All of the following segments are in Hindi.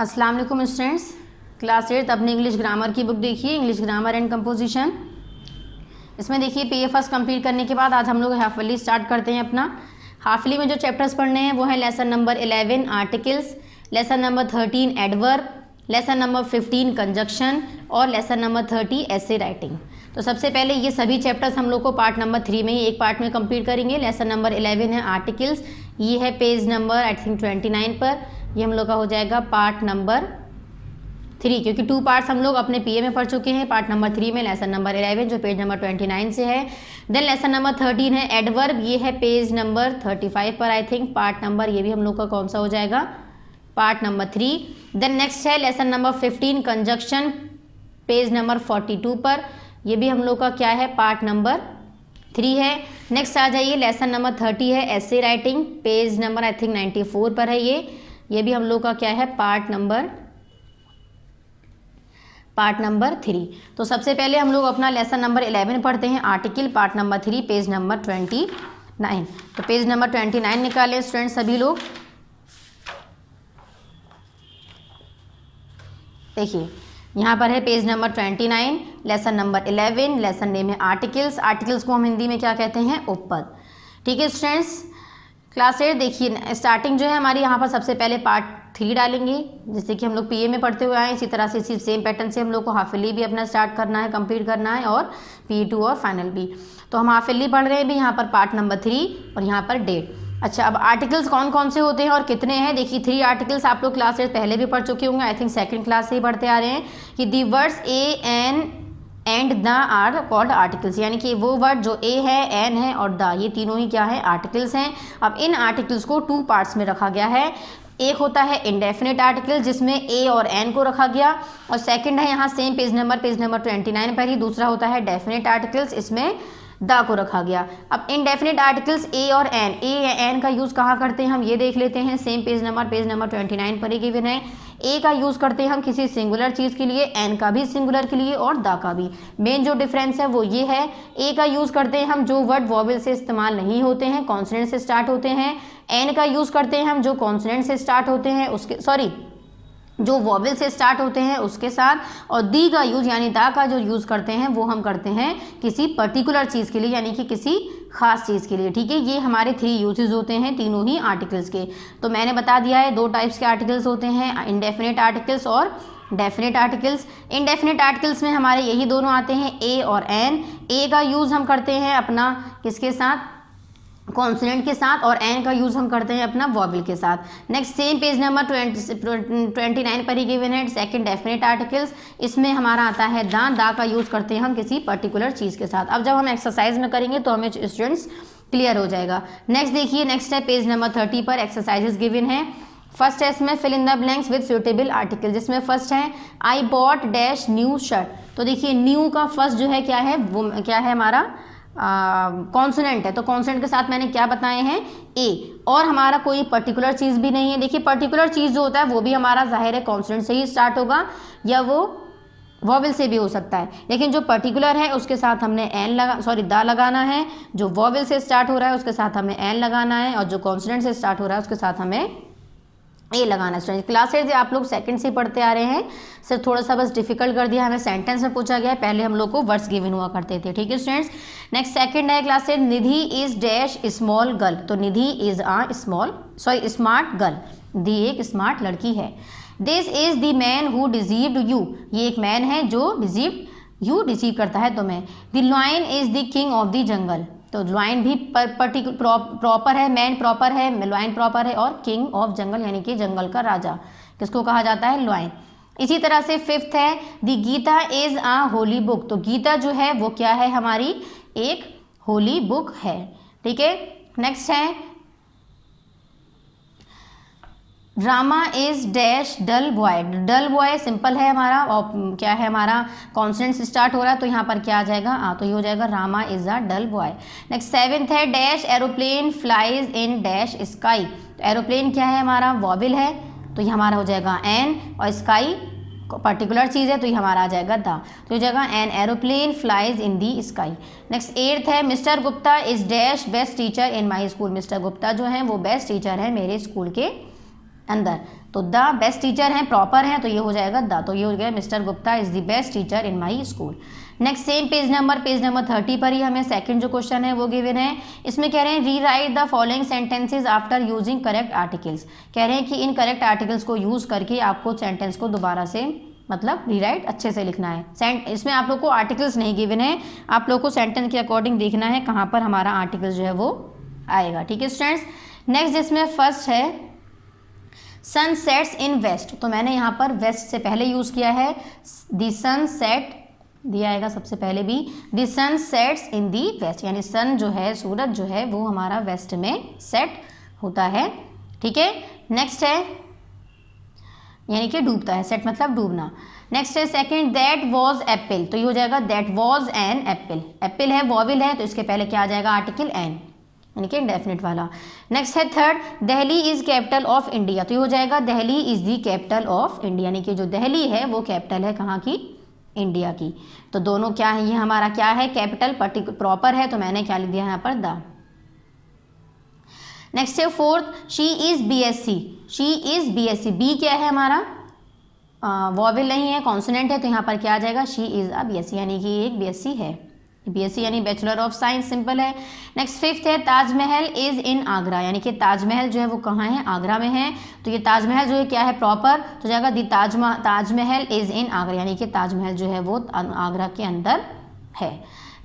अस्सलाम वालेकुम स्टूडेंट्स, क्लास 8 अपने इंग्लिश ग्रामर की बुक देखिए, इंग्लिश ग्रामर एंड कंपोजिशन। इसमें देखिए पीए फर्स्ट कंप्लीट करने के बाद आज हम लोग हाफली स्टार्ट करते हैं अपना। हाफली में जो चैप्टर्स पढ़ने हैं वो है lesson number 11 articles, lesson number 13 adverb, lesson number 15 conjunction और लेसन नंबर 30 ऐसे राइटिंग। तो सबसे पहले ये सभी चैप्टर्स हम लोग को पार्ट नंबर 3 में ही एक पार्ट में कंप्लीट करेंगे। लेसन नंबर 11 है आर्टिकल्स, ये है पेज नंबर आई थिंक 29 पर, ये हम लोग का हो जाएगा पार्ट नंबर 3, क्योंकि 2 पार्ट्स हम लोग अपने पीए में पढ़ चुके हैं। पार्ट नंबर 3 में लेसन नंबर 11 जो पेज नंबर 29 से है। देन लेसन नंबर 13 है एडवर्ब, ये है पेज नंबर 35 पर आई थिंक, पार्ट नंबर ये भी हम लोग का कौन सा हो जाएगा, पार्ट नंबर 3। देन नेक्स्ट है lesson number 15 conjunction, page number 42 पर, ये भी हम लोग का क्या है, पार्ट नंबर 3 है। नेक्स्ट आ जाइए लेसन नंबर 30 है ऐसे writing, page number I think 94 पर है ये भी हम लोग का क्या है, पार्ट नंबर 3। तो सबसे पहले हम लोग अपना लेसन नंबर 11 पढ़ते हैं article, part number 3 page number 29। तो पेज नंबर 29 निकालें स्टूडेंट्स सभी लोग। देखिए यहाँ पर है page number 29, lesson number 11, lesson name है आर्टिकल्स। आर्टिकल्स को हम हिंदी में क्या कहते हैं, उपपद। ठीक है स्टूडेंट्स, क्लास 8 देखिए स्टार्टिंग जो है हमारी यहाँ पर सबसे पहले पार्ट 3 डालेंगे, जैसे कि हम लोग पीए में पढ़ते हुए आए, इसी तरह से इसी सेम पैटर्न से हम लोग को हाफिली भी अपना स्टार्ट करना है, कंप्लीट करना है, और पी2 और फाइनल भी। तो हम हाफिली पढ़ रहे हैं भी यहाँ पर पार्ट नंबर 3 और यहाँ पर डेट। अच्छा, अब आर्टिकल्स कौन कौन से होते हैं और कितने हैं, देखिए 3 आर्टिकल्स आप लोग क्लास 8 पहले भी पढ़ चुके होंगे, आई थिंक सेकंड क्लास से ही पढ़ते आ रहे हैं कि the words a an and the are called articles, यानी कि वो वर्ड जो ए है, एन है और द, ये तीनों ही क्या है, आर्टिकल्स हैं। अब इन आर्टिकल्स को 2 पार्ट्स में रखा गया है। एक होता है इंडेफिनिट आर्टिकल जिसमें ए और एन को रखा गया, और सेकंड है यहाँ सेम पेज नंबर 29 पर ही, दूसरा होता है डेफिनिट आर्टिकल्स, इसमें द को रखा गया। अब इनडेफिनिट आर्टिकल्स ए और एन, ए या एन का यूज़ कहाँ करते हैं हम ये देख लेते हैं, सेम पेज नंबर 29 पर ही गिवन है। ए का यूज़ करते हैं हम किसी सिंगुलर चीज़ के लिए, एन का भी सिंगुलर के लिए और द का भी। मेन जो डिफरेंस है वो ये है, ए का यूज़ करते हैं हम जो वर्ड वॉवेल से इस्तेमाल नहीं होते हैं, कॉन्सोनेंट से स्टार्ट होते हैं। एन का यूज़ करते हैं हम जो कॉन्सोनेंट से स्टार्ट होते हैं उसके, जो वॉवेल से स्टार्ट होते हैं उसके साथ। और दी का यूज़ यानी दा का जो यूज़ करते हैं वो हम करते हैं किसी पर्टिकुलर चीज़ के लिए, यानी कि किसी खास चीज़ के लिए। ठीक है, ये हमारे 3 यूजेस होते हैं तीनों ही आर्टिकल्स के। तो मैंने बता दिया है 2 टाइप्स के आर्टिकल्स होते हैं, इंडेफिनिट आर्टिकल्स और डेफिनिट आर्टिकल्स। इंडेफिनिट आर्टिकल्स में हमारे यही दोनों आते हैं, ए और एन। ए का यूज़ हम करते हैं अपना किसके साथ, कॉन्सोनेंट के साथ, और एन का यूज़ हम करते हैं अपना वॉवेल के साथ। नेक्स्ट सेम पेज नंबर 29 पर ही गिवन है सेकंड डेफिनेट आर्टिकल्स, इसमें हमारा आता है दा का यूज़ करते हैं हम किसी पर्टिकुलर चीज़ के साथ। अब जब हम एक्सरसाइज में करेंगे तो हमें स्टूडेंट्स क्लियर हो जाएगा। नेक्स्ट देखिए, नेक्स्ट है पेज नंबर 30 पर एक्सरसाइजेस गिवन है। फर्स्ट है इसमें fill in the blanks with suitable article, जिसमें फर्स्ट है I bought dash new shirt. तो देखिए न्यू का फर्स्ट जो है क्या है, वो क्या है हमारा कॉन्सोनेंट है, तो कॉन्सोनेंट के साथ मैंने क्या बताए हैं, ए, और हमारा कोई पर्टिकुलर चीज़ भी नहीं है। देखिए पर्टिकुलर चीज़ जो होता है वो भी हमारा जाहिर है कॉन्सोनेंट से ही स्टार्ट होगा या वो वॉवेल से भी हो सकता है, लेकिन जो पर्टिकुलर है उसके साथ हमने द लगाना है। जो वॉवेल से स्टार्ट हो रहा है उसके साथ हमें एन लगाना है, और जो कॉन्सोनेंट से स्टार्ट हो रहा है उसके साथ हमें ए लगाना है। क्लास 8 आप लोग सेकंड से पढ़ते आ रहे हैं, सिर्फ थोड़ा सा बस डिफिकल्ट कर दिया, हमें सेंटेंस में पूछा गया है, पहले हम लोग को वर्ड्स गिवन हुआ करते थे। ठीक है स्टूडेंट्स, नेक्स्ट सेकंड है class 8, Nidhi is dash small girl. तो निधि इज स्मार्ट गर्ल, दी एक स्मार्ट लड़की है। This is the man who deceived you, ये एक मैन है जो डिसीव करता है तुम्हें। The lion is the king of the jungle. तो लायन भी प्रॉपर है, मैन प्रॉपर है, लायन प्रॉपर है, और किंग ऑफ जंगल यानी कि जंगल का राजा किसको कहा जाता है, लायन। इसी तरह से फिफ्थ है the Gita is a holy book. तो गीता जो है वो क्या है, हमारी एक होली बुक है। ठीक है, नेक्स्ट है drama is dash dull boy. Dull boy simple है हमारा, और क्या है हमारा कॉन्सोनेंट से स्टार्ट हो रहा है, तो यहाँ पर क्या आ जाएगा, तो ये हो जाएगा Rama is a dull boy. Next seventh है dash aeroplane flies in dash sky. तो एरोप्लेन क्या है हमारा, वॉवेल है, तो ये हमारा हो जाएगा एन, और स्काई पर्टिकुलर चीज़ है तो ये हमारा आ जाएगा द, तो ये जगह an aeroplane flies in the sky. Next eighth है mister Gupta is dash best teacher in my school. Mister Gupta जो है वो बेस्ट टीचर है मेरे स्कूल के। अंदर, तो द बेस्ट टीचर हैं, प्रॉपर हैं, तो ये हो जाएगा द, तो ये हो गया mister Gupta is the best teacher in my school. Next same page number 30 पर ही हमें सेकंड जो क्वेश्चन है वो गिवन है। इसमें कह रहे हैं री right the following sentences after using correct articles. कह रहे हैं कि इन करेक्ट आर्टिकल्स को यूज़ करके आपको सेंटेंस को दोबारा से मतलब रीराइट अच्छे से लिखना है। इसमें आप लोग को आर्टिकल्स नहीं गिवन है, आप लोग को सेंटेंस के अकॉर्डिंग देखना है कहाँ पर हमारा आर्टिकल जो है वो आएगा। ठीक है स्टूडेंट्स। नेक्स्ट जिसमें फर्स्ट है सन सेट्स इन वेस्ट, तो मैंने यहाँ पर वेस्ट से पहले यूज़ किया है। द सन सेट दिया आएगा सबसे पहले भी, the sun sets in the west, यानी सन जो है सूरज जो है वो हमारा वेस्ट में सेट होता है। ठीक है। नेक्स्ट है यानी कि डूबता है, सेट मतलब डूबना। नेक्स्ट है सेकंड दैट वॉज एप्पल, तो ये हो जाएगा that was an apple. Apple है वॉविल है तो इसके पहले क्या आ जाएगा आर्टिकल एन, यानी कि इंडेफिनिट वाला। नेक्स्ट है third Delhi is capital of India, तो ये हो जाएगा Delhi is the capital of India, यानी कि जो दिल्ली है वो कैपिटल है कहाँ की, इंडिया की। तो दोनों क्या है, ये हमारा क्या है कैपिटल प्रॉपर है, तो मैंने क्या लिख दिया यहाँ पर द। नेक्स्ट है fourth she is BSc, she is BSc, B क्या है हमारा वॉवेल नहीं है कॉन्सोनेंट है, तो यहाँ पर क्या आ जाएगा शी इज अ बीएससी, यानी कि एक बीएससी है, बीएससी यानी बैचलर ऑफ साइंस, सिंपल है। नेक्स्ट फिफ्थ है ताजमहल इज इन आगरा, यानी कि ताजमहल जो है वो कहाँ है, आगरा में है, तो ये ताजमहल जो है क्या है प्रॉपर, तो जाएगा दी ताजमहल इज इन आगरा, यानी कि ताजमहल जो है वो आगरा के अंदर है।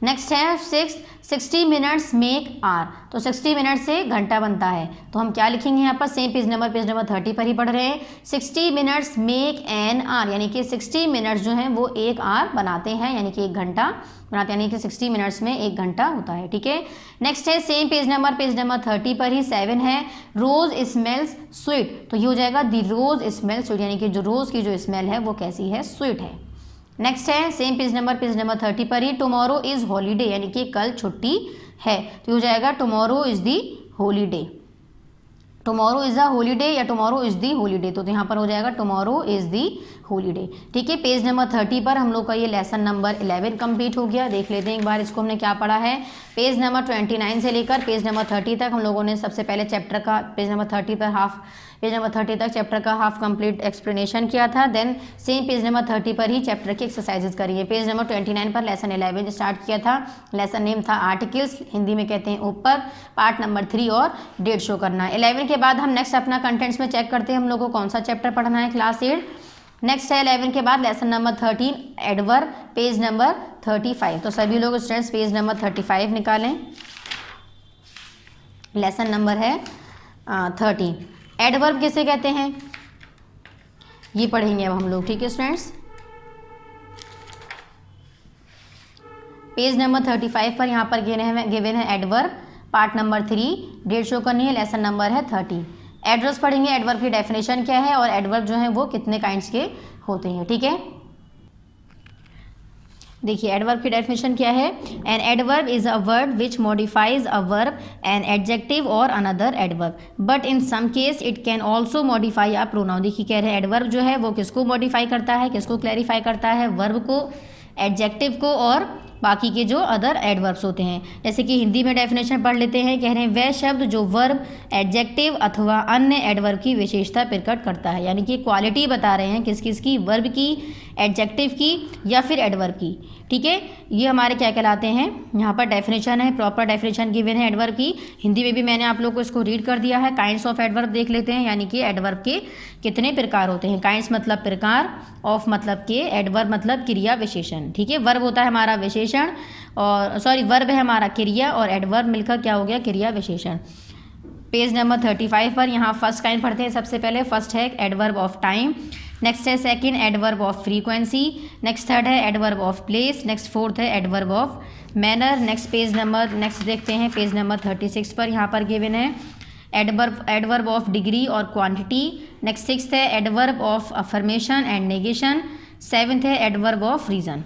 नेक्स्ट है सिक्स 60 मिनट्स मेक आर, तो 60 मिनट से घंटा बनता है, तो हम क्या लिखेंगे यहाँ पर सेम पेज नंबर 30 पर ही पढ़ रहे हैं। 60 मिनट्स मेक एन आर, यानी कि 60 मिनट्स जो हैं वो एक आर बनाते हैं, यानी कि एक घंटा बनाते हैं, यानी कि 60 मिनट्स में एक घंटा होता है। ठीक है। नेक्स्ट है सेम पेज नंबर 30 पर ही 7 है रोज स्मेल्स स्वीट, तो ये हो जाएगा दी रोज स्मेल स्वीट, यानी कि जो रोज़ की जो स्मेल है वो कैसी है, स्वीट है। नेक्स्ट है सेम पेज नंबर 30 पर ही टुमारो इज़ हॉलीडे, यानी कि कल छुट्टी है, तो हो जाएगा tomorrow is the holiday, tomorrow is a holiday या टुमारो इज़ दी हॉलीडे, तो यहाँ पर हो जाएगा टुमारो इज़ दी हॉलीडे। ठीक है। पेज नंबर 30 पर हम लोग का ये लेसन नंबर 11 कंप्लीट हो गया। देख लेते हैं एक बार इसको हमने क्या पढ़ा है। पेज नंबर 29 से लेकर पेज नंबर 30 तक हम लोगों ने सबसे पहले चैप्टर का पेज नंबर 30 तक चैप्टर का हाफ कंप्लीट एक्सप्लेनेशन किया था। देन सेम पेज नंबर 30 पर ही चैप्टर की एक्सरसाइजेज करी है। पेज नंबर 29 पर लेसन 11 स्टार्ट किया था। लेसन नेम था आर्टिकल्स, हिंदी में कहते हैं ऊपर, पार्ट नंबर 3 और डेट शो करना है। 11 के बाद हम नेक्स्ट अपना कंटेंट्स में चेक करते हैं हम लोग को कौन सा चैप्टर पढ़ना है, क्लास 8। नेक्स्ट है 11 के बाद lesson number 13 adverb, page number 35। तो सभी लोग स्टूडेंट्स पेज नंबर 35 निकालें। लेसन नंबर है 13। एडवर्ब किसे कहते हैं ये पढ़ेंगे अब हम लोग। ठीक है स्टूडेंट्स। पेज नंबर 35 पर यहाँ पर गिवन है adverb, part number 3, date show करनी है, लेसन नंबर है 13। एडवर्ब्स पढ़ेंगे, एडवर्ब की डेफिनेशन क्या है और एडवर्ब जो है वो कितने काइंड्स के होते हैं। ठीक है। देखिए एडवर्ब की डेफिनेशन क्या है। An adverb is a word which modifies a verb, an adjective और another adverb, but in some case it can also modify a pronoun. देखिए कह रहे हैं एडवर्ब जो है वो किसको मॉडिफाई करता है, किसको क्लैरिफाई करता है, वर्ब को, एडजेक्टिव को और बाकी के जो अदर एडवर्ब्स होते हैं। जैसे कि हिंदी में डेफिनेशन पढ़ लेते हैं। कह रहे हैं वह शब्द जो वर्ब, एडजेक्टिव अथवा अन्य एडवर्ब की विशेषता प्रकट करता है, यानी कि क्वालिटी बता रहे हैं किस किस की, वर्ब की, एडजेक्टिव की या फिर एडवर्ब की। ठीक है। ये हमारे क्या कहलाते हैं, यहाँ पर डेफिनेशन है, प्रॉपर डेफिनेशन गिवन है एडवर्ब की। हिंदी में भी मैंने आप लोग को इसको रीड कर दिया है। काइंड्स ऑफ एडवर्ब देख लेते हैं, यानी कि एडवर्ब के कितने प्रकार होते हैं। काइंड्स मतलब प्रकार, ऑफ मतलब के, एडवर्ब मतलब क्रिया विशेषण। ठीक है। वर्ब होता है हमारा विशेषण और वर्ब है हमारा क्रिया और एडवर्ब मिलकर क्या हो गया, क्रिया विशेषण। पेज नंबर 35 पर यहाँ फर्स्ट काइंड पढ़ते हैं। सबसे पहले फर्स्ट है एडवर्ब ऑफ टाइम, नेक्स्ट है second adverb of frequency, next third है adverb of place, next fourth है एडवर्ब ऑफ मैनर। नेक्स्ट देखते हैं पेज नंबर 36 पर यहाँ पर गिवन है एडवर्ब ऑफ डिग्री और क्वांटिटी। नेक्स्ट सिक्स्थ है adverb of affirmation and negation. Seventh है एडवर्ब ऑफ रीज़न।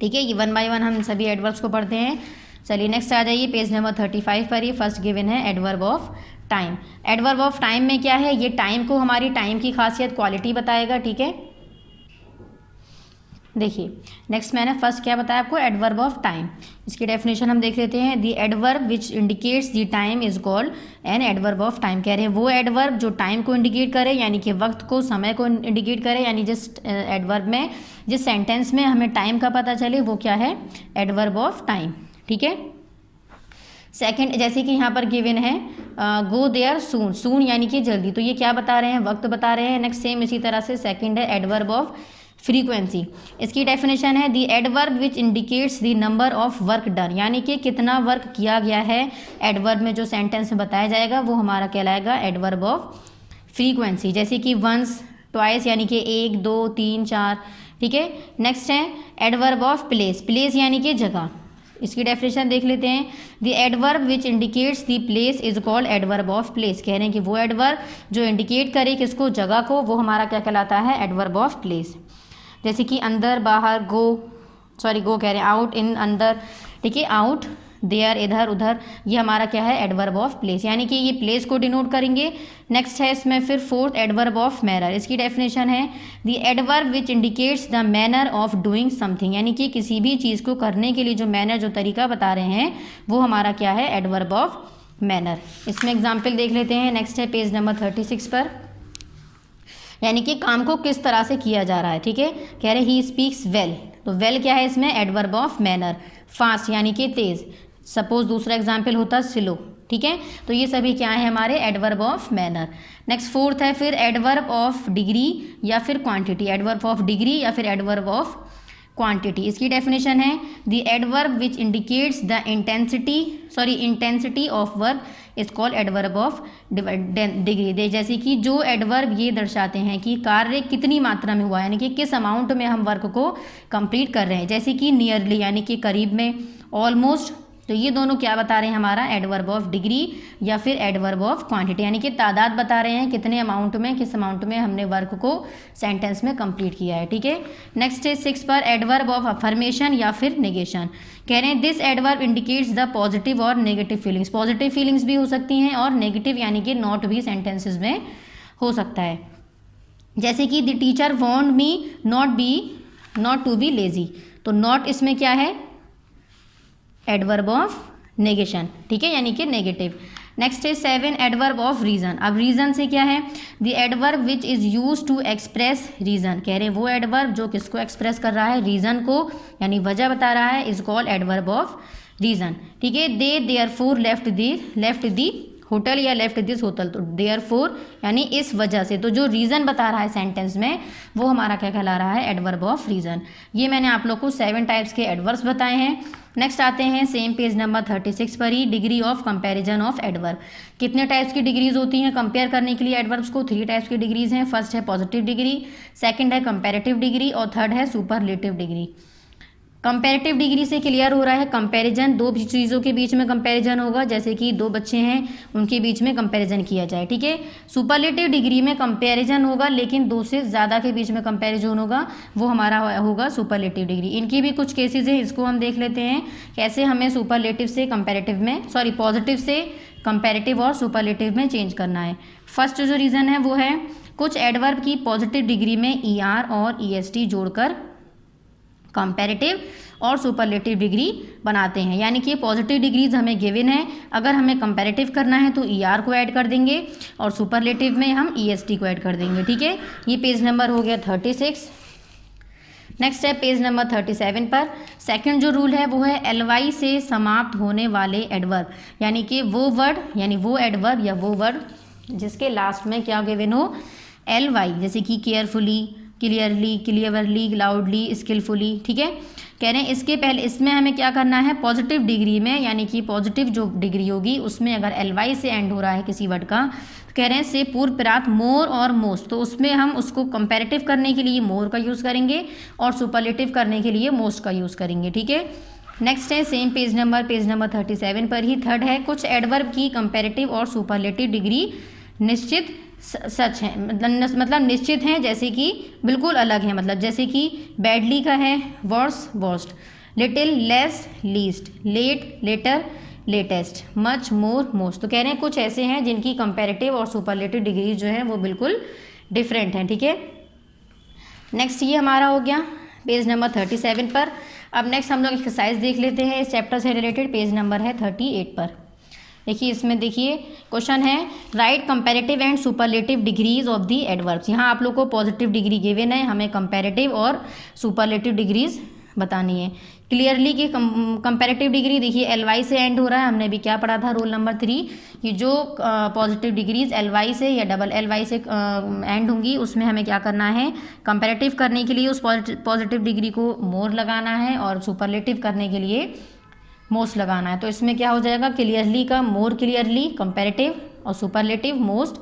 ठीक है। ये 1 बाय 1 हम सभी एडवर्ब्स को पढ़ते हैं। चलिए नेक्स्ट आ जाइए पेज नंबर 35 पर। ये फर्स्ट गिवन है adverb of time. Adverb of time में क्या है, ये टाइम को, हमारी टाइम की खासियत, क्वालिटी बताएगा। ठीक है। देखिए नेक्स्ट मैंने फर्स्ट क्या बताया आपको, एडवर्ब ऑफ टाइम। इसकी डेफिनेशन हम देख लेते हैं। The adverb which indicates the time is called an adverb of time. कह रहे हैं वो एडवर्ब जो टाइम को इंडिकेट करे, यानी कि वक्त को, समय को इंडिकेट करे, यानी जिस एडवर्ब में, जिस सेंटेंस में हमें टाइम का पता चले वो क्या है, एडवर्ब ऑफ टाइम। ठीक है। सेकंड, जैसे कि यहाँ पर गिवन है गो देयर सून, सून यानी कि जल्दी, तो ये क्या बता रहे हैं, वक्त बता रहे हैं। नेक्स्ट सेम इसी तरह से सेकंड है एडवर्ब ऑफ फ्रीक्वेंसी। इसकी डेफिनेशन है the adverb which indicates the number of work done, यानी कि कितना वर्क किया गया है एडवर्ब में, जो सेंटेंस में बताया जाएगा वो हमारा कहलाएगा एडवर्ब ऑफ फ्रीक्वेंसी। जैसे कि वंस, ट्वाइस यानी कि 1, 2, 3, 4। ठीक है। नेक्स्ट है एडवर्ब ऑफ प्लेस, प्लेस यानी कि जगह। इसकी डेफिनेशन देख लेते हैं। The adverb which indicates the place is called adverb of place. कह रहे हैं कि वो एडवर्ब जो इंडिकेट करे किसको, जगह को, वो हमारा क्या कहलाता है, एडवर्ब ऑफ प्लेस। जैसे कि अंदर, बाहर, गो कह रहे हैं, आउट, इन, अंदर। ठीक है। आउट, देयर, इधर, उधर, ये हमारा क्या है, एडवर्ब ऑफ प्लेस, यानी कि ये प्लेस को डिनोट करेंगे। नेक्स्ट है इसमें फिर फोर्थ एडवर्ब ऑफ मैनर। इसकी डेफिनेशन है the adverb which indicates the manner of doing something, यानी कि किसी भी चीज़ को करने के लिए जो मैनर, जो तरीका बता रहे हैं वो हमारा क्या है, एडवर्ब ऑफ मैनर। इसमें एग्जाम्पल देख लेते हैं। नेक्स्ट है पेज नंबर 36 पर, यानी कि काम को किस तरह से किया जा रहा है। ठीक है। कह रहे ही स्पीक्स वेल, तो वेल क्या है इसमें, एडवर्ब ऑफ मैनर। फास्ट यानी कि तेज, सपोज दूसरा एग्जाम्पल होता स्लो। ठीक है। तो ये सभी क्या है हमारे, adverb of manner. Next fourth है फिर एडवर्ब ऑफ डिग्री या फिर क्वांटिटी, एडवर्ब ऑफ डिग्री या फिर एडवर्ब ऑफ क्वांटिटी। इसकी डेफिनेशन है the adverb which indicates the intensity of work is called adverb of degree. जैसे कि जो एडवर्ब ये दर्शाते हैं कि कार्य कितनी मात्रा में हुआ, यानी कि किस अमाउंट में हम वर्क को कंप्लीट कर रहे हैं। जैसे कि नियरली यानी कि करीब में, ऑलमोस्ट, तो ये दोनों क्या बता रहे हैं हमारा, एडवर्ब ऑफ डिग्री या फिर एडवर्ब ऑफ क्वांटिटी, यानी कि तादाद बता रहे हैं कितने अमाउंट में, किस अमाउंट में हमने वर्क को सेंटेंस में कंप्लीट किया है। ठीक है। नेक्स्ट है 6 पर एडवर्ब ऑफ अफर्मेशन या फिर नेगेशन। कह रहे हैं this adverb indicates the positive और नेगेटिव फीलिंग्स। पॉजिटिव फीलिंग्स भी हो सकती हैं और नेगेटिव यानी कि नॉट भी सेंटेंसेस में हो सकता है। जैसे कि the teacher want me not to be lazy, तो नॉट इसमें क्या है, एडवर्ब ऑफ नेगेशन। ठीक है, यानी कि नेगेटिव। नेक्स्ट है 7 एडवर्ब ऑफ रीज़न। अब रीज़न से क्या है, the adverb which is use to express reason. कह रहे हैं वो एडवर्ब जो किसको एक्सप्रेस कर रहा है, रीज़न को, यानी वजह बता रहा है, is called adverb of reason. ठीक है। दे देयरफॉर लेफ्ट दी होटल या लेफ्ट दिस होटल, तो देयरफॉर यानी इस वजह से, तो जो रीज़न बता रहा है सेंटेंस में वो हमारा क्या कहला रहा है, एडवर्ब ऑफ रीज़न। ये मैंने आप लोग को 7 टाइप्स के एडवर्ब्स बताए हैं। नेक्स्ट आते हैं सेम पेज नंबर 36 पर ही, degree of comparison of adverb. कितने टाइप्स की डिग्रीज होती हैं कंपेयर करने के लिए एडवर्ब्स को, 3 टाइप्स की डिग्रीज हैं। फर्स्ट है पॉजिटिव डिग्री, सेकंड है कंपैरेटिव डिग्री और थर्ड है सुपरलेटिव डिग्री। कंपैरेटिव डिग्री से क्लियर हो रहा है कंपैरिजन, 2 चीज़ों के बीच में कंपैरिजन होगा, जैसे कि 2 बच्चे हैं उनके बीच में कंपैरिजन किया जाए। ठीक है। सुपरलेटिव डिग्री में कंपैरिजन होगा लेकिन 2 से ज़्यादा के बीच में कंपैरिजन होगा, वो हमारा होगा सुपरलेटिव डिग्री। इनकी भी कुछ केसेस हैं, इसको हम देख लेते हैं कैसे हमें सुपरलेटिव से कंपैरेटिव में, पॉजिटिव से कंपैरेटिव और सुपरलेटिव में चेंज करना है। फर्स्ट जो रीज़न है वो है कुछ एडवर्ब की पॉजिटिव डिग्री में ER और EST जोड़कर कंपैरेटिव और सुपरलेटिव डिग्री बनाते हैं। यानी कि पॉजिटिव डिग्रीज हमें गिवन है, अगर हमें कंपैरेटिव करना है तो ER को ऐड कर देंगे और सुपरलेटिव में हम EST को ऐड कर देंगे। ठीक है। ये पेज नंबर हो गया 36। नेक्स्ट है पेज नंबर 37 पर, सेकंड जो रूल है वो है LY से समाप्त होने वाले एडवर्ब, यानी कि वो एडवर्ब या वो वर्ड जिसके लास्ट में क्या गिवन हो, LY, जैसे कि carefully, clearly, clearly, loudly, skilfully. ठीक है। कह रहे हैं इसके पहले इसमें हमें क्या करना है, पॉजिटिव डिग्री में, यानी कि पॉजिटिव जो डिग्री होगी उसमें अगर LY से एंड हो रहा है किसी वर्ड का, तो कह रहे हैं से पूर्व प्रात मोर और मोस्ट, तो उसमें हम उसको कंपैरेटिव करने के लिए मोर का यूज़ करेंगे और सुपरलेटिव करने के लिए मोस्ट का यूज़ करेंगे। ठीक है। नेक्स्ट है सेम पेज नंबर 37 पर ही, थर्ड है कुछ एडवर्ब की कंपैरेटिव और सुपरलेटिव डिग्री निश्चित सच है, मतलब निश्चित हैं, जैसे कि बिल्कुल अलग है, मतलब जैसे कि बैडली का है worse, worst, little, less, least, late, later, latest, much, more, most. तो कह रहे हैं कुछ ऐसे हैं जिनकी कंपैरेटिव और सुपरलेटिव डिग्री जो है वो बिल्कुल डिफरेंट हैं। ठीक है। नेक्स्ट ये हमारा हो गया पेज नंबर 37 पर। अब नेक्स्ट हम लोग एक्सरसाइज देख लेते हैं इस चैप्टर से रिलेटेड, पेज नंबर है 38 पर। देखिए इसमें देखिए क्वेश्चन है right comparative and superlative degrees of the adverbs. यहाँ आप लोग को पॉजिटिव डिग्री गिवन है, हमें कंपैरेटिव और सुपरलेटिव डिग्रीज बतानी है। क्लियरली की कंपैरेटिव डिग्री देखिए एल वाई से एंड हो रहा है, हमने भी क्या पढ़ा था रोल नंबर 3 कि जो पॉजिटिव डिग्रीज एल वाई से या डबल एल वाई से एंड होंगी उसमें हमें क्या करना है, कंपैरेटिव करने के लिए उस पॉजिटिव डिग्री को मोर लगाना है और सुपरलेटिव करने के लिए मोस्ट लगाना है। तो इसमें क्या हो जाएगा, क्लियरली का मोर क्लियरली कंपैरेटिव और सुपरलेटिव मोस्ट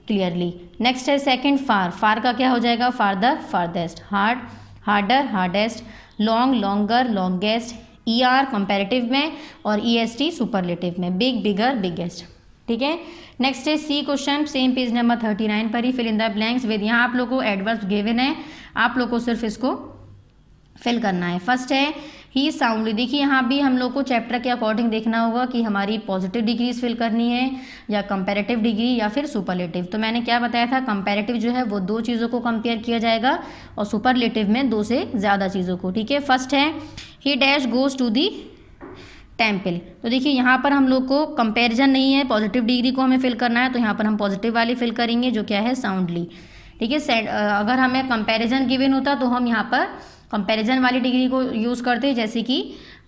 क्लियरली। नेक्स्ट है सेकंड फार, फार का क्या हो जाएगा, farther farthest, hard harder hardest, long longer longest, E R comparative में और ई एस टी सुपरलेटिव में, बिग बिगर बिगेस्ट। ठीक है। नेक्स्ट है see question, same page number 39 पर ही, fill in the blanks with. यहाँ आप लोगों को एडवर्ब्स गिवन है, आप लोग को सिर्फ इसको फिल करना है। फर्स्ट है ही साउंडली। देखिए यहाँ भी हम लोग को चैप्टर के अकॉर्डिंग देखना होगा कि हमारी पॉजिटिव डिग्रीज फिल करनी है या कंपैरेटिव डिग्री या फिर सुपरलेटिव। तो मैंने क्या बताया था, कंपैरेटिव जो है वो 2 चीज़ों को कंपेयर किया जाएगा और सुपरलेटिव में 2 से ज़्यादा चीज़ों को। ठीक है। फर्स्ट है he dash goes to the temple. तो देखिए यहाँ पर हम लोग को कंपेरिजन नहीं है, पॉजिटिव डिग्री को हमें फिल करना है, तो यहाँ पर हम पॉजिटिव वाली फिल करेंगे जो क्या है साउंडली। ठीक है। अगर हमें कंपेरिजन गिवन होता तो हम यहाँ पर कंपैरिजन वाली डिग्री को यूज़ करते, जैसे कि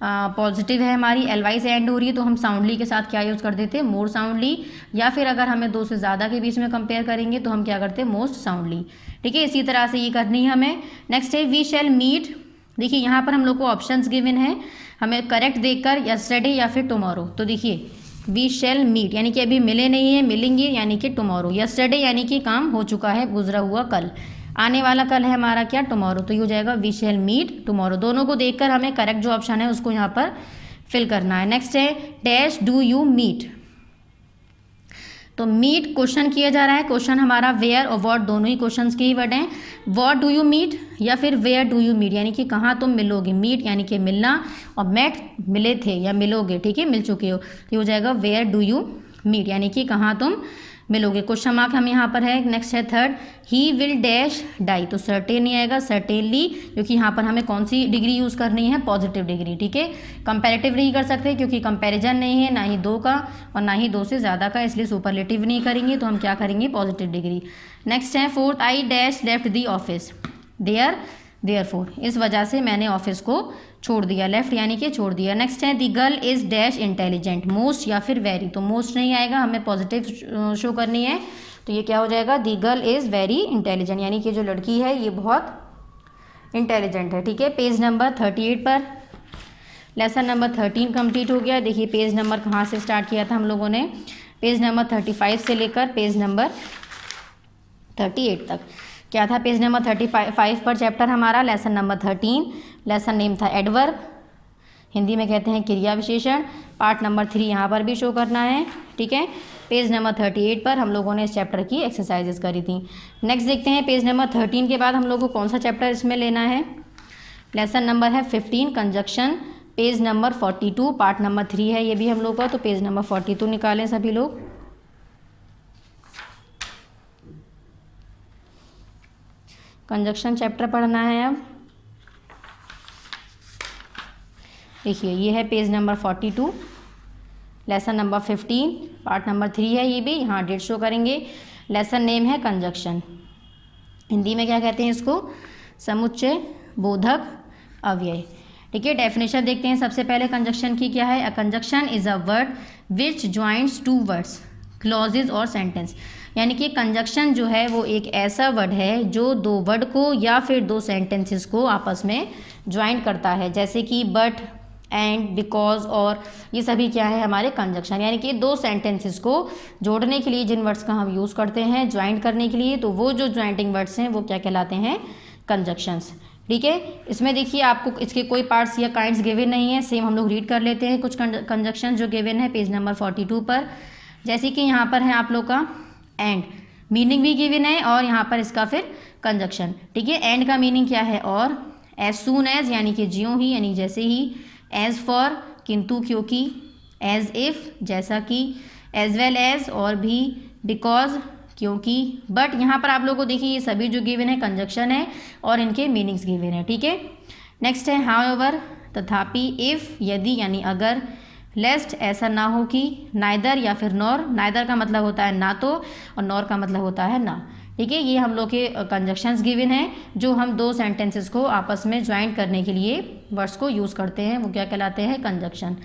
पॉजिटिव है हमारी एल वाई से एंड हो रही है तो हम साउंडली के साथ क्या यूज़ कर देते, मोर साउंडली, या फिर अगर हमें 2 से ज़्यादा के बीच में कंपेयर करेंगे तो हम क्या करते, मोस्ट साउंडली। ठीक है। इसी तरह से ये करनी है हमें। नेक्स्ट है वी शैल मीट। देखिए यहाँ पर हम लोग को ऑप्शंस गिवन है, हमें करेक्ट देखकर यस्टरडे या फिर टुमारो। तो देखिए वी शैल मीट यानी कि अभी मिले नहीं है, मिलेंगे यानी कि टुमारो, यस्टरडे यानी कि काम हो चुका है, गुजरा हुआ कल, आने वाला कल है हमारा क्या, टुमारो। तो ये हो जाएगा वी शैल मीट टुमारो। दोनों को देखकर हमें करेक्ट जो ऑप्शन है उसको यहाँ पर फिल करना है। नेक्स्ट है डैश डू यू मीट। तो मीट क्वेश्चन किया जा रहा है, क्वेश्चन हमारा वेयर और व्हाट दोनों ही क्वेश्चंस के ही वर्ड हैं। व्हाट डू यू मीट या फिर वेयर डू यू मीट यानी कि कहाँ तुम मिलोगे, मीट यानी कि मिलना और मेट मिले थे या मिलोगे। ठीक है, मिल चुके हो। तो हो जाएगा वेयर डू यू मीट यानी कि कहाँ तुम मिलोगे। क्वेश्चन मार्क हम यहाँ पर है। नेक्स्ट है third he will dash die. तो सर्टेन नहीं आएगा, सर्टेनली, क्योंकि यहाँ पर हमें कौन सी डिग्री यूज़ करनी है, पॉजिटिव डिग्री। ठीक है। कंपैरेटिव नहीं कर सकते क्योंकि कंपैरिजन नहीं है, ना ही 2 का और ना ही 2 से ज़्यादा का, इसलिए सुपरलेटिव नहीं करेंगे, तो हम क्या करेंगे, पॉजिटिव डिग्री। नेक्स्ट है fourth I dash left the office therefore. इस वजह से मैंने ऑफिस को छोड़ दिया, लेफ्ट यानी कि छोड़ दिया। नेक्स्ट है दी girl is dash intelligent, most या फिर वेरी। तो मोस्ट नहीं आएगा, हमें पॉजिटिव शो करनी है, तो ये क्या हो जाएगा, दी गर्ल इज़ वेरी इंटेलिजेंट यानी कि जो लड़की है ये बहुत इंटेलिजेंट है। ठीक है। पेज नंबर 38 पर लेसन नंबर 13 कंप्लीट हो गया। देखिए पेज नंबर कहाँ से स्टार्ट किया था हम लोगों ने, पेज नंबर 35 से लेकर पेज नंबर 38 तक। क्या था पेज नंबर 35 पर चैप्टर हमारा लेसन नंबर 13, लेसन नेम था एडवर्ब, हिंदी में कहते हैं क्रिया विशेषण। पार्ट नंबर 3 यहाँ पर भी शो करना है। ठीक है। पेज नंबर 38 पर हम लोगों ने इस चैप्टर की एक्सरसाइजेस करी थी। नेक्स्ट देखते हैं पेज नंबर 13 के बाद हम लोग को कौन सा चैप्टर इसमें लेना है। लेसन नंबर है 15 conjunction, page number 42, part number 3 है ये भी हम लोग का, तो पेज नंबर 42 निकालें सभी लोग। कंजक्शन चैप्टर पढ़ना है अब। देखिए ये है page number 42, lesson number 15, part number 3 है ये भी, यहाँ डेट शो करेंगे। लेसन नेम है कंजक्शन, हिंदी में क्या कहते हैं इसको, समुच्चय बोधक अव्यय। ठीक है। डेफिनेशन देखते हैं सबसे पहले कंजक्शन की क्या है। A conjunction is a word which joints 2 words, clauses और सेंटेंस। यानी कि कंजक्शन जो है वो एक ऐसा वर्ड है जो 2 वर्ड को या फिर 2 सेंटेंसेस को आपस में ज्वाइन करता है, जैसे कि बट, एंड, बिकॉज, और ये सभी क्या है हमारे कंजक्शन। यानी कि 2 सेंटेंसेस को जोड़ने के लिए जिन वर्ड्स का हम यूज़ करते हैं ज्वाइन करने के लिए, तो वो जो ज्वाइंटिंग वर्ड्स हैं वो क्या कहलाते हैं, कंजक्शंस। ठीक है। इसमें देखिए आपको इसके कोई पार्ट्स या काइंड्स गिवन नहीं है, सेम हम लोग रीड कर लेते हैं कुछ कंजक्शन जो गिवन है पेज नंबर 42 पर। जैसे कि यहाँ पर है आप लोग का एंड, मीनिंग भी गिवन है और यहाँ पर इसका फिर कंजक्शन। ठीक है। एंड का मीनिंग क्या है, और, एज सून एज यानी कि ज्यों ही यानी जैसे ही, एज फॉर किंतु क्योंकि, एज इफ जैसा कि, एज वेल एज और भी, बिकॉज क्योंकि, बट। यहाँ पर आप लोगों को देखिए ये सभी जो गिवन है कंजक्शन है और इनके मीनिंग्स गिवन है। ठीक है। नेक्स्ट है हाउएवर, तथापि, इफ़ यदि यानी अगर, लेस्ट ऐसा ना हो कि, नाइदर या फिर नॉर। नाइदर का मतलब होता है ना तो और नॉर का मतलब होता है ना। ठीक है, ये हम लोग के कंजक्शंस गिवन हैं जो हम दो सेंटेंसेस को आपस में ज्वाइन करने के लिए वर्ड्स को यूज़ करते हैं, वो क्या कहलाते हैं, कंजक्शन।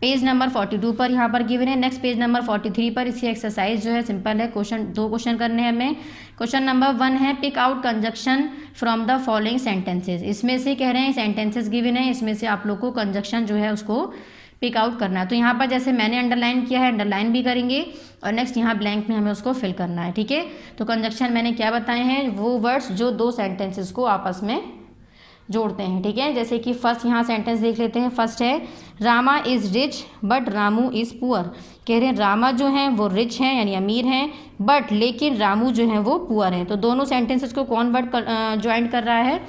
पेज नंबर 42 पर यहाँ पर गिवन है। नेक्स्ट पेज नंबर 43 पर इसकी एक्सरसाइज जो है सिंपल है, दो क्वेश्चन करने हैं हमें। क्वेश्चन नंबर 1 है pick out conjunction from the following sentences. इसमें से कह रहे हैं सेंटेंसेस गिवन है, इसमें से आप लोग को कंजक्शन जो है उसको पिक आउट करना है। तो यहाँ पर जैसे मैंने अंडरलाइन किया है, अंडरलाइन भी करेंगे और नेक्स्ट यहाँ ब्लैंक में हमें उसको फिल करना है। ठीक है, तो कंजक्शन मैंने क्या बताए हैं, वो वर्ड्स जो दो सेंटेंसेस को आपस में जोड़ते हैं। ठीक है, जैसे कि फर्स्ट यहाँ सेंटेंस देख लेते हैं। फर्स्ट है Rama is rich but Ramu is poor. कह रहे हैं रामा जो हैं वो रिच हैं यानी अमीर हैं, बट लेकिन रामू जो हैं वो पुअर हैं। तो दोनों सेंटेंसेस को कौन वर्ड ज्वाइन कर रहा है,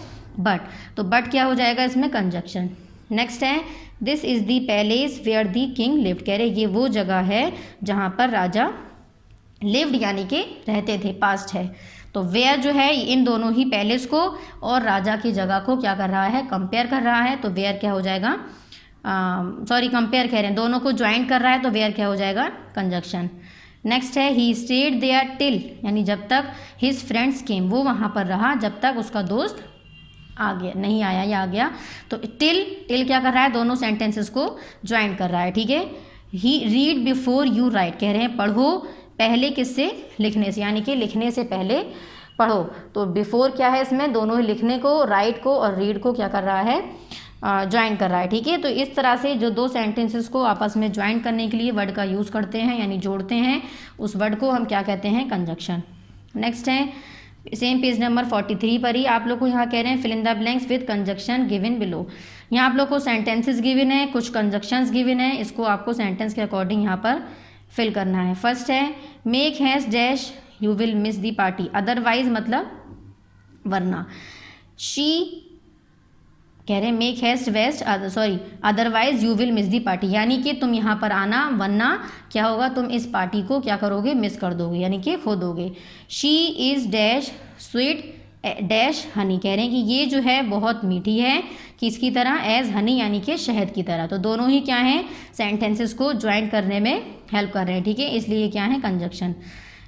बट। तो बट क्या हो जाएगा इसमें, कंजक्शन। नेक्स्ट है this is the palace where the king lived. कह रहे ये वो जगह है जहाँ पर राजा लिव्ड यानी कि रहते थे, पास्ट है। तो वेयर जो है इन दोनों ही पैलेस को और राजा की जगह को क्या कर रहा है, कंपेयर कर रहा है। तो वेयर क्या हो जाएगा, कंपेयर कह रहे हैं, दोनों को ज्वाइन कर रहा है, तो वेयर क्या हो जाएगा, कंजक्शन। नेक्स्ट है ही स्टेड देयर टिल, यानी जब तक हिज फ्रेंड्स केम, वो वहाँ पर रहा जब तक उसका दोस्त आ गया, नहीं आया या आ गया। तो टिल क्या कर रहा है, दोनों सेंटेंसेस को ज्वाइन कर रहा है। ठीक है, ही रीड बिफोर यू राइट, कह रहे हैं पढ़ो पहले किससे, लिखने से, यानी कि लिखने से पहले पढ़ो। तो बिफोर क्या है इसमें, दोनों ही लिखने को, राइट को और रीड को क्या कर रहा है, ज्वाइन कर रहा है। ठीक है, तो इस तरह से जो दो सेंटेंसेस को आपस में ज्वाइन करने के लिए वर्ड का यूज़ करते हैं यानी जोड़ते हैं, उस वर्ड को हम क्या कहते हैं, कंजक्शन। नेक्स्ट है सेम पेज नंबर 43 पर ही आप लोग को यहाँ कह रहे हैं fill in the blanks with conjunction given below. यहाँ आप लोग को सेंटेंसेस गिवन है, कुछ कंजक्शंस गिवन है, इसको आपको सेंटेंस के अकॉर्डिंग यहाँ पर फिल करना है। फर्स्ट है make haste dash you will miss the party, otherwise मतलब वरना। शी कह रहे हैं make haste waste otherwise you will miss the party, यानी कि तुम यहाँ पर आना वरना क्या होगा, तुम इस पार्टी को क्या करोगे, मिस कर दोगे यानी कि खो दोगे। She is dash sweet dash Honey, कह रहे हैं कि ये जो है बहुत मीठी है, किसकी तरह, एज हनी यानी कि शहद की तरह। तो दोनों ही क्या हैं, सेंटेंसेस को ज्वाइन करने में हेल्प कर रहे हैं। ठीक है, इसलिए क्या है, कंजक्शन।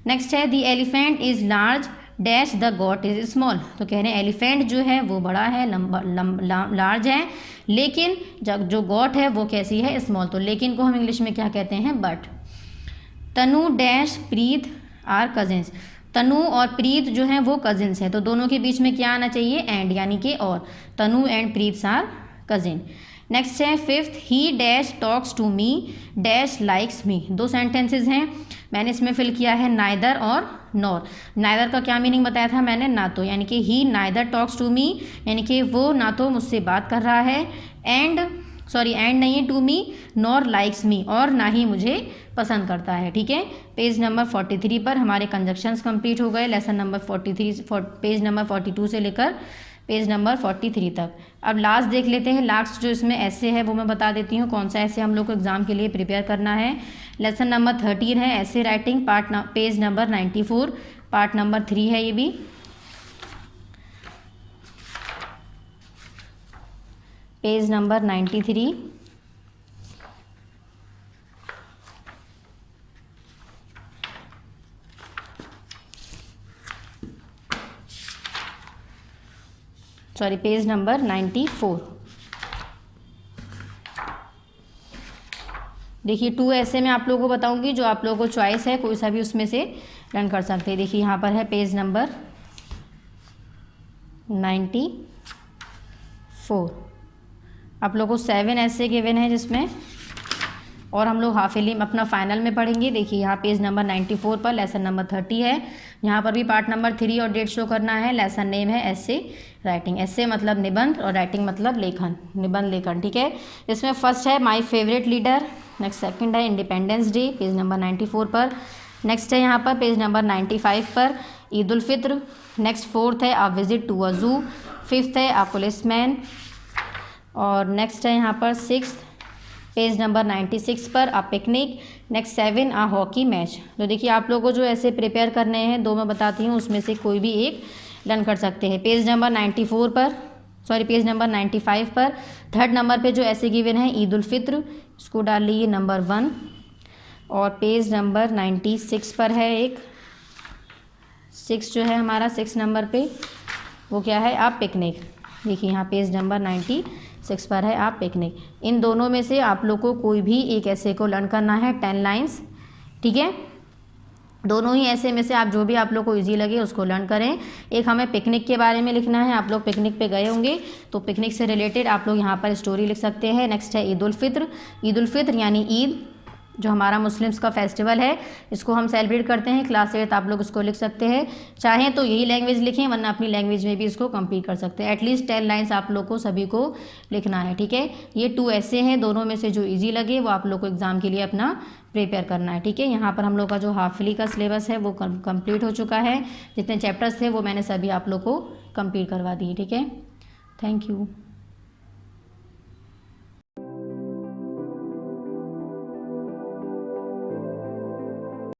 नेक्स्ट है the elephant is large dash the got is small. तो कह रहे हैं एलिफेंट जो है वो बड़ा है, लार्ज है, लेकिन जो गॉट है वो कैसी है, स्मॉल। तो लेकिन को हम इंग्लिश में क्या कहते हैं, but. Tanu dash Preet are cousins, Tanu और प्रीत जो हैं वो कजिन्स हैं, तो दोनों के बीच में क्या आना चाहिए, एंड यानी कि और। Tanu and Preet are cousin. Next है fifth he dash talks to me dash likes me. दो सेंटेंसेस हैं, मैंने इसमें फिल किया है नाइदर और नॉर। नाइदर का क्या मीनिंग बताया था मैंने, ना तो, यानी कि ही नाइदर टॉक्स टू मी, यानी कि वो ना तो मुझसे बात कर रहा है, एंड नहीं है to me, nor likes me, और ना ही मुझे पसंद करता है। ठीक है, पेज नंबर 43 पर हमारे कंजक्शंस कंप्लीट हो गए, लेसन नंबर 43 पेज नंबर 42 से लेकर पेज नंबर 43 तक। अब लास्ट देख लेते हैं, लास्ट जो इसमें ऐसे है वो मैं बता देती हूँ कौन सा ऐसे हम लोग को एग्जाम के लिए प्रिपेयर करना है। लेसन नंबर 13 है ऐसे writing, page number 94, part number 3 है ये भी। Page number 93। Page number 94। देखिए 2 ऐसे मैं आप लोगों को बताऊंगी, जो आप लोगों को चॉइस है कोई सा भी उसमें से रन कर सकते हैं। देखिए यहाँ पर है पेज नंबर 94, आप लोगों को 7 ऐसे गिवन है जिसमें, और हम लोग हाफ एली अपना फाइनल में पढ़ेंगे। देखिए यहाँ पेज नंबर 94 पर लेसन नंबर 30 है, यहाँ पर भी पार्ट नंबर 3 और डेट शो करना है। लेसन नेम है ऐसे राइटिंग, ऐसे मतलब निबंध और राइटिंग मतलब लेखन, निबंध लेखन। ठीक है, इसमें फर्स्ट है my favourite leader, next second है इंडिपेंडेंस डे पेज नंबर 94 पर, नेक्स्ट है यहाँ पर पेज नंबर 95 पर ईद उल फित्र, नेक्स्ट फोर्थ है आ विजिट टू अ जू, फिफ्थ है आ पुलिसमैन, और नेक्स्ट है यहाँ पर 6 पेज नंबर 96 पर आ पिकनिक, नेक्स्ट 7 आ हॉकी मैच। तो देखिए आप लोगों को जो ऐसे प्रिपेयर करने हैं, 2 मैं बताती हूँ, उसमें से कोई भी एक रन कर सकते हैं। पेज नंबर 94 पर सॉरी पेज नंबर 95 पर थर्ड नंबर पे जो ऐसे गिवन है ईद उल फित्र, इसको डाल लीजिए नंबर 1। और पेज नंबर 96 पर है एक 6 जो है हमारा 6 नंबर पे वो क्या है आप पिकनिक। देखिए यहाँ पेज नंबर 96 पर है आप पिकनिक। इन दोनों में से आप लोग को कोई भी एक ऐसे को लर्न करना है 10 लाइन्स, ठीक है। दोनों ही ऐसे में से आप जो भी आप लोग को इजी लगे उसको लर्न करें। एक हमें पिकनिक के बारे में लिखना है, आप लोग पिकनिक पे गए होंगे तो पिकनिक से रिलेटेड आप लोग यहाँ पर स्टोरी लिख सकते हैं। नेक्स्ट है ईद उल फित्र। ईद उल फित्र यानी ईद जो हमारा मुस्लिम्स का फेस्टिवल है, इसको हम सेलिब्रेट करते हैं। क्लास 8 आप लोग इसको लिख सकते हैं, चाहें तो यही लैंग्वेज लिखें वरना अपनी लैंग्वेज में भी इसको कंप्लीट कर सकते हैं। एटलीस्ट 10 लाइन्स आप लोग को सभी को लिखना है, ठीक है। ये 2 ऐसे हैं, दोनों में से जो ईजी लगे वो आप लोग को एग्ज़ाम के लिए अपना प्रिपेयर करना है, ठीक है। यहाँ पर हम लोग का जो हाफली का सिलेबस है वो कंप्लीट हो चुका है। जितने चैप्टर्स थे वो मैंने सभी आप लोग को कंप्लीट करवा दिए, ठीक है। Thank you.